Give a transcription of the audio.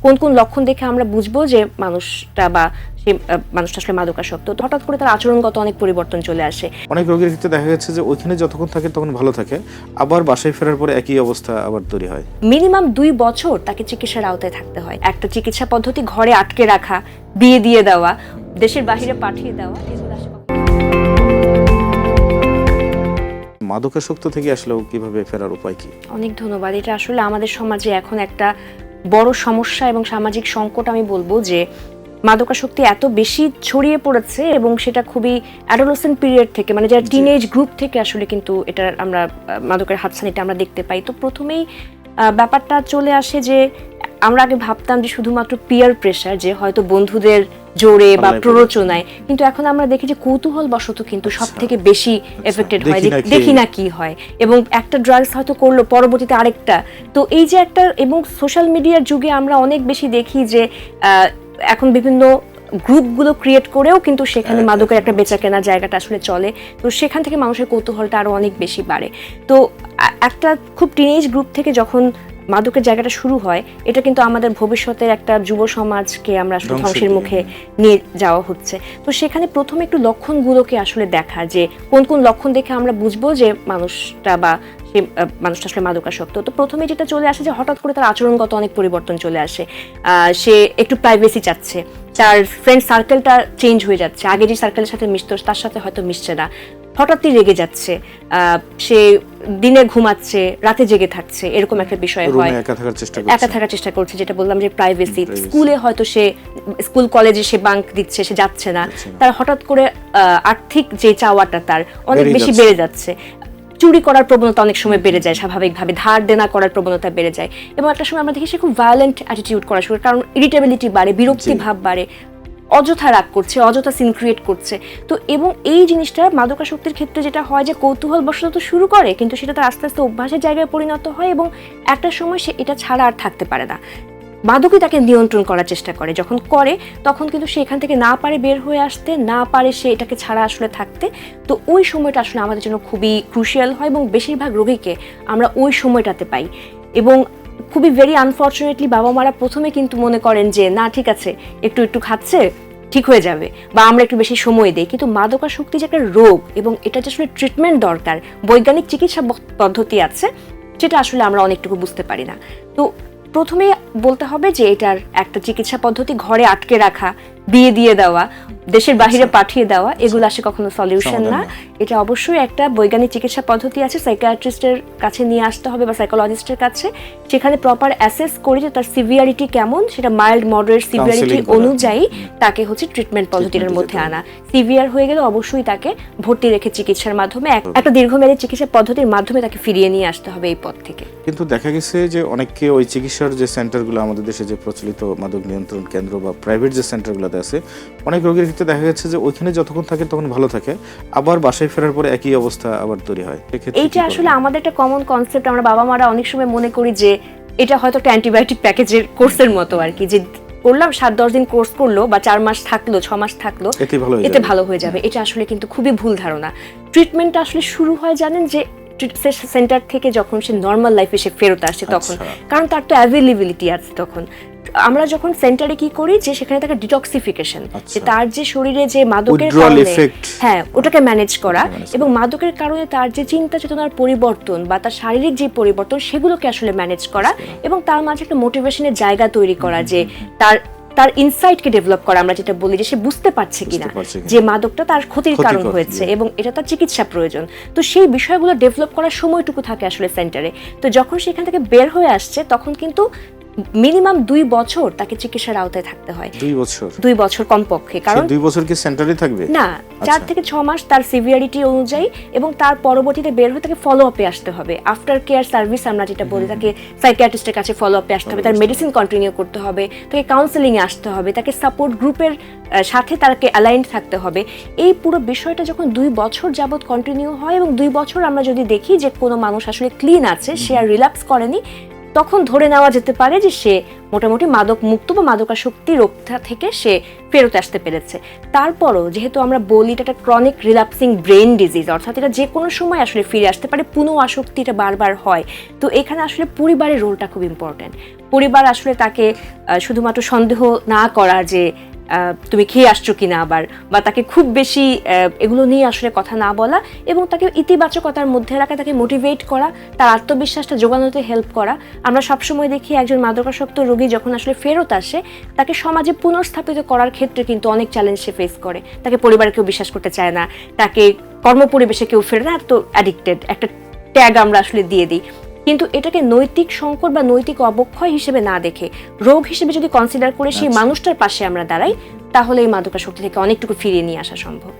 কোন কোন লক্ষণ দেখে আমরা বুঝবো যে মানুষটা আসলে মাদকাসক্ত। তো হঠাৎ করে তার আচরণগত অনেক পরিবর্তন চলে আসে। অনেক রোগীর ক্ষেত্রে দেখা গেছে যে ওইখানে যতক্ষণ থাকে তখন ভালো থাকে, আবার বাসায় ফেরার পরে একই অবস্থা আবার তৈরি হয়। মিনিমাম 2 বছর তাকে চিকিৎসার আওতায় থাকতে হয়। একটা চিকিৎসা পদ্ধতি ঘরে আটকে রাখা, বিয়ে দিয়ে দেওয়া, দেশের বাইরে পাঠিয়ে দেওয়া, এগুলো আসলে মাদকাসক্ত থেকে আসলেও কিভাবে ফেরার উপায় কি? অনেক ধন্যবাদ। এটা আসলে আমাদের সমাজে এখন একটা বড় সমস্যা এবং সামাজিক সংকট। আমি বলবো যে মাদকাসক্তি এত বেশি ছড়িয়ে পড়েছে এবং সেটা খুবই অ্যাডোলেসেন্ট পিরিয়ড থেকে, মানে যারা টিনেজ গ্রুপ থেকে আসলে কিন্তু এটা আমরা মাদকের হাতছানিটা আমরা দেখতে পাই। তো প্রথমেই ব্যাপারটা চলে আসে যে আমরা আগে ভাবতাম যে শুধুমাত্র পিয়ার প্রেসার, যে হয়তো বন্ধুদের জোরে বা প্ররোচনায়, কিন্তু এখন আমরা দেখি যে কৌতূহল বশত কিন্তু সব থেকে বেশি এফেক্টেড হয়, দেখি না কি হয়, এবং একটা ড্রাগস হয়তো করলো পরবর্তীতে আরেকটা। তো এই যে একটা, এবং সোশ্যাল মিডিয়ার যুগে আমরা অনেক বেশি দেখি যে এখন বিভিন্ন গ্রুপগুলো ক্রিয়েট করেও কিন্তু সেখানে মাদকের একটা বেচা কেনা জায়গাটা আসলে চলে। তো সেখান থেকে মানুষের কৌতূহলটা আরো অনেক বেশি বাড়ে। তো একটা খুব টিনেজ গ্রুপ থেকে যখন মাদকের জায়গাটা শুরু হয়, এটা কিন্তু আমাদের ভবিষ্যতের একটা যুব সমাজকে আমরা আসলে ধ্বংসের মুখে নিয়ে যাওয়া হচ্ছে। তো সেখানে প্রথমে একটু লক্ষণগুলোকে আসলে দেখা, যে কোন কোন লক্ষণ দেখে আমরা বুঝবো যে মানুষটা আসলে মাদকাসক্ত। তো প্রথমে যেটা চলে আসে যে হঠাৎ করে তার আচরণগত অনেক পরিবর্তন চলে আসে। সে একটু প্রাইভেসি চাচ্ছে, তার ফ্রেন্ড সার্কেলটা চেঞ্জ হয়ে যাচ্ছে, আগে যে সার্কেলের সাথে মিশতো তার সাথে হয়তো মিশছে না, হঠাৎই রেগে যাচ্ছে, সে দিনে ঘুমাচ্ছে, রাতে জেগে থাকছে, এরকম একটা বিষয় হয়। একা থাকার চেষ্টা করছে, যেটা বললাম যে প্রাইভেসি। স্কুলে হয়তো সে স্কুল কলেজে সে বাঙ্ক দিচ্ছে, সে যাচ্ছে না, তার হঠাৎ করে আর্থিক যে চাওয়াটা তার অনেক বেশি বেড়ে যাচ্ছে, চুরি করার প্রবণতা অনেক সময় বেড়ে যায়, স্বাভাবিকভাবে ধার দেনা করার প্রবণতা বেড়ে যায়, এবং একটা সময় আমরা দেখি সে খুব ভায়োলেন্ট অ্যাটিটিউড করা শুরু, কারণ ইরিটেবিলিটি বাড়ে, বিরক্তি ভাব বাড়ে, অযথা রাগ করছে, অযথা সিন ক্রিয়েট করছে। তো এবং এই জিনিসটা মাদকাসক্তির ক্ষেত্রে যেটা হয় যে কৌতূহল বশত তো শুরু করে, কিন্তু সেটা তার আস্তে আস্তে অভ্যাসের জায়গায় পরিণত হয়, এবং একটা সময় সে এটা ছাড়া আর থাকতে পারে না। মাদকই তাকে নিয়ন্ত্রণ করার চেষ্টা করে, যখন করে তখন কিন্তু সে এখান থেকে না পারে বের হয়ে আসতে, না পারে সে এটাকে ছাড়া আসলে থাকতে। তো ওই সময়টা আসলে আমাদের জন্য খুবই ক্রুশিয়াল হয়, এবং বেশিরভাগ রোগীকে আমরা ওই সময়টাতে পাই। এবং খুবই ভেরি আনফর্চুনেটলি বাবা মারা প্রথমে কিন্তু মনে করেন যে না ঠিক আছে, একটু একটু খাচ্ছে, ঠিক হয়ে যাবে, বা আমরা একটু বেশি সময় দেই। কিন্তু মাদকাসক্তি যে একটা রোগ এবং এটা যে আসলে ট্রিটমেন্ট দরকার, বৈজ্ঞানিক চিকিৎসা পদ্ধতি আছে, সেটা আসলে আমরা অনেকটুকু বুঝতে পারি না। তো প্রথমেই বলতে হবে যে এটার একটা চিকিৎসা পদ্ধতি ঘরে আটকে রাখা, বিয়ে দিয়ে দেওয়া, দেশের বাইরে পাঠিয়ে দেওয়া, এগুলো আসে কখনো সলিউশন না। এটা অবশ্যই একটা বৈজ্ঞানিক চিকিৎসা পদ্ধতি আছে, সাইকিয়াট্রিস্টের কাছে নিয়ে আসতে হবে বা সাইকোলজিস্টের কাছে, সেখানে প্রপার অ্যাসেস করে যে তার সিভিয়ারিটি কেমন, সেটা মাইল্ড মডারেট সিভিয়ারিটি অনুযায়ী তাকে ট্রিটমেন্ট পদ্ধতির মধ্যে আনা। সিভিয়ার হয়ে গেলে অবশ্যই তাকে ভর্তি রেখে চিকিৎসার মাধ্যমে একটা দীর্ঘমেয়াদী চিকিৎসা পদ্ধতির মাধ্যমে তাকে ফিরিয়ে নিয়ে আসতে হবে এই পথ থেকে। কিন্তু দেখা গেছে যে অনেককে ওই চিকিৎসার যে সেন্টারগুলো আমাদের দেশে যে প্রচলিত মাদক নিয়ন্ত্রণ কেন্দ্র বা প্রাইভেট যে সেন্টারগুলোতে আছে, অনেক রোগীর ক্ষেত্রে দেখা গেছে যে ওইখানে যতক্ষণ থাকে তখন ভালো থাকে, আবার বাসায় ফেরার পরে একই অবস্থা আবার তৈরি হয়। এইটা আসলে আমাদের একটা কমন কনসেপ্ট। আমরা বাবা মারা অনেক সময় মনে করি যে এটা হয়তো একটা অ্যান্টিবায়োটিক প্যাকেজের কোর্সের মতো আর কি, যে করলাম 7-10 দিন কোর্স করলো বা 4 মাস থাকলো, 6 মাস থাকলো, এতে ভালো হয়ে যাবে। এটা আসলে কিন্তু খুবই ভুল ধারণা। ট্রিটমেন্টটা আসলে শুরু হয় জানেন যে সেন্টার থেকে যখন সে নর্মাল লাইফে সে ফেরত আসে তখন, কারণ তার তো অ্যাভেলেবিলিটি আছে। তখন আমরা যখন সেন্টারে কি করি যে সেখানে তাকে ডিটক্সিফিকেশন, যে তার যে শরীরে যে মাদকের কারণে, হ্যাঁ, ওটাকে ম্যানেজ করা, এবং মাদকের কারণে তার যে চিন্তা চেতনার পরিবর্তন বা তার শারীরিক যে পরিবর্তন, সেগুলোকে আসলে ম্যানেজ করা, এবং তার মাঝে একটা মোটিভেশনের জায়গা তৈরি করা, যে তার ইনসাইটকে ডেভেলপ করা, আমরা যেটা বলি যে সে বুঝতে পারছে কিনা যে মাদকটা তার ক্ষতির কারণ হয়েছে এবং এটা তার চিকিৎসা প্রয়োজন। তো সেই বিষয়গুলো ডেভেলপ করার সময়টুকু থাকে আসলে সেন্টারে। তো যখন সেখান থেকে বের হয়ে আসছে তখন কিন্তু মিনিমাম 2 বছর তাকে চিকিৎসার আওতায় থাকতে হয়। 2 বছর কমপক্ষে, কারণ 2 বছর কি সেন্টারে থাকবে না, 4 থেকে 6 মাস তার সিভিয়ারিটি অনুযায়ী, এবং তার পরবর্তীতে বের হয়ে তাকে ফলো আপে আসতে হবে। আফটার কেয়ার সার্ভিস আমরা যেটা বলি, তাকে সাইকিয়াট্রিস্টের কাছে ফলো আপে আসতে হবে, তার মেডিসিন কন্টিনিউ করতে হবে, তাকে কাউন্সেলিং এ আসতে হবে, তাকে সাপোর্ট গ্রুপের সাথে তাকে অ্যালাইন্ড থাকতে হবে। এই পুরো বিষয়টা যখন 2 বছর যাবত কন্টিনিউ হয়, এবং 2 বছর আমরা যদি দেখি যে কোনো মানুষ আসলে ক্লিন আছে, সে আর রিল্যাপস করেনি, তখন ধরে নেওয়া যেতে পারে যে সে মোটামুটি মাদক মুক্ত বা মাদকাসক্তি রোগটা থেকে সে ফেরত আসতে পেরেছে। তারপরও যেহেতু আমরা বলি এটা একটা ক্রনিক রিল্যাপসিং ব্রেন ডিজিজ, অর্থাৎ এটা যে কোনো সময় আসলে ফিরে আসতে পারে, পুনঃ আসক্তি এটা বারবার হয়। তো এখানে আসলে পরিবারের রোলটা খুব ইম্পর্টেন্ট। পরিবার আসলে তাকে শুধুমাত্র সন্দেহ না করা যে তুমি খেয়ে আসছো কিনা আবার, বা তাকে খুব বেশি এগুলো নিয়ে আসলে কথা না বলা, এবং তাকে ইতিবাচকতার মধ্যে রাখা, তাকে মোটিভেট করা, তার আত্মবিশ্বাসটা যোগানোতে হেল্প করা। আমরা সবসময় দেখি একজন মাদকাসক্ত রোগী যখন আসলে ফেরত আসে তাকে সমাজে পুনর্স্থাপিত করার ক্ষেত্রে কিন্তু অনেক চ্যালেঞ্জ সে ফেস করে। তাকে পরিবার কেউ বিশ্বাস করতে চায় না, তাকে কর্মপরিবেশে কেউ ফেরে না, তো অ্যাডিক্টেড একটা ট্যাগ আমরা আসলে দিয়ে দিই। কিন্তু এটাকে নৈতিক সংকট বা নৈতিক অবক্ষয় হিসেবে না দেখে রোগ হিসেবে যদি কনসিডার করে সেই মানুষটার পাশে আমরা দাঁড়াই, তাহলে এই মাদকাসক্তি থেকে অনেকটুকু ফিরিয়ে নিয়ে আসা সম্ভব।